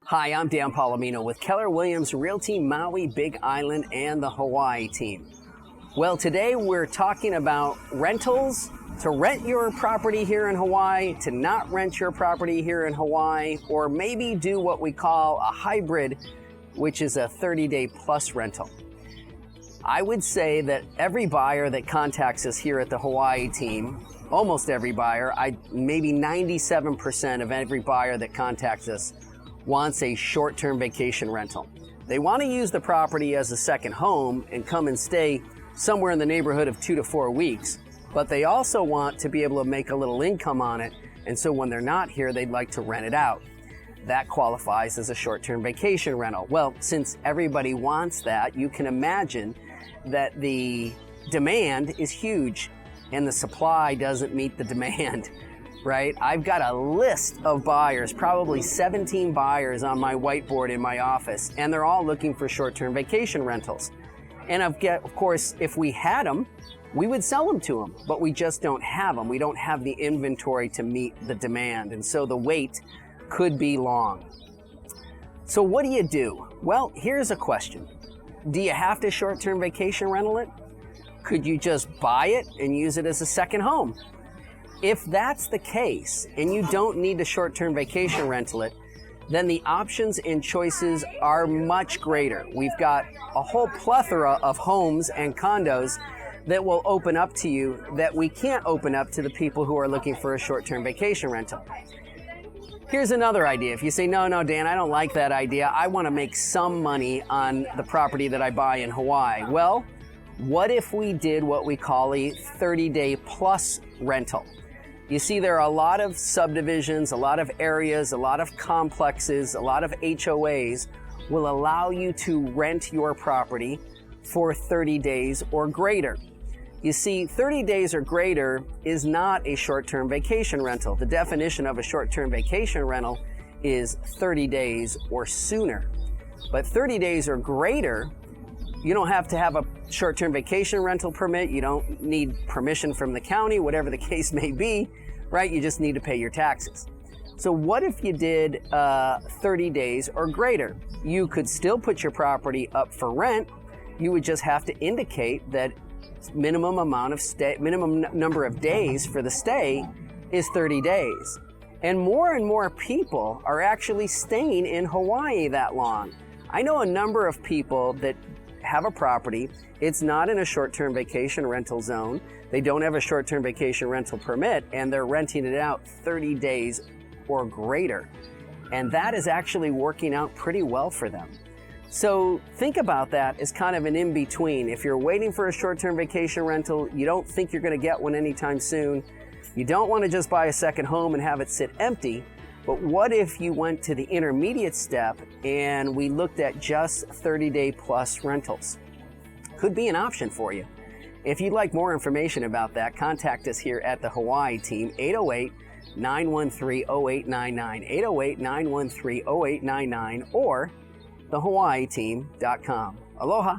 Hi, I'm Dan Palomino with Keller Williams Realty Maui, Big Island, and the Hawaii team. Well, today we're talking about rentals, to rent your property here in Hawaii, to not rent your property here in Hawaii, or maybe do what we call a hybrid, which is a 30-day plus rental. I would say that every buyer that contacts us here at the Hawaii team, almost every buyer, maybe 97% of every buyer that contacts us wants a short-term vacation rental. They want to use the property as a second home and come and stay somewhere in the neighborhood of 2 to 4 weeks, but they also want to be able to make a little income on it, and so when they're not here, they'd like to rent it out. That qualifies as a short-term vacation rental. Well, since everybody wants that, you can imagine that the demand is huge and the supply doesn't meet the demand. Right? I've got a list of buyers, probably 17 buyers on my whiteboard in my office, and they're all looking for short-term vacation rentals. And of course, if we had them, we would sell them to them, but we just don't have them. We don't have the inventory to meet the demand, and so the wait could be long. So what do you do? Well, here's a question. Do you have to short-term vacation rental it? Could you just buy it and use it as a second home? If that's the case, and you don't need to short-term vacation rental it, then the options and choices are much greater. We've got a whole plethora of homes and condos that will open up to you that we can't open up to the people who are looking for a short-term vacation rental. Here's another idea. If you say, no, Dan, I don't like that idea. I want to make some money on the property that I buy in Hawaii. Well, what if we did what we call a 30-day plus rental? You see, there are a lot of subdivisions, a lot of areas, a lot of complexes, a lot of HOAs will allow you to rent your property for 30 days or greater. You see, 30 days or greater is not a short-term vacation rental. The definition of a short-term vacation rental is 30 days or sooner. But 30 days or greater, you don't have to have a short-term vacation rental permit. You don't need permission from the county, whatever the case may be, right? You just need to pay your taxes. So what if you did 30 days or greater? You could still put your property up for rent. You would just have to indicate that minimum number of days for the stay is 30 days. And more people are actually staying in Hawaii that long. I know a number of people that have a property. It's not in a short-term vacation rental zone. They don't have a short-term vacation rental permit, and they're renting it out 30 days or greater. And that is actually working out pretty well for them. So think about that as kind of an in-between. If you're waiting for a short-term vacation rental, you don't think you're going to get one anytime soon, you don't want to just buy a second home and have it sit empty. But what if you went to the intermediate step and we looked at just 30-day plus rentals? Could be an option for you. If you'd like more information about that, contact us here at the Hawaii team, 808-913-0899, 808-913-0899, or thehawaiiteam.com. Aloha.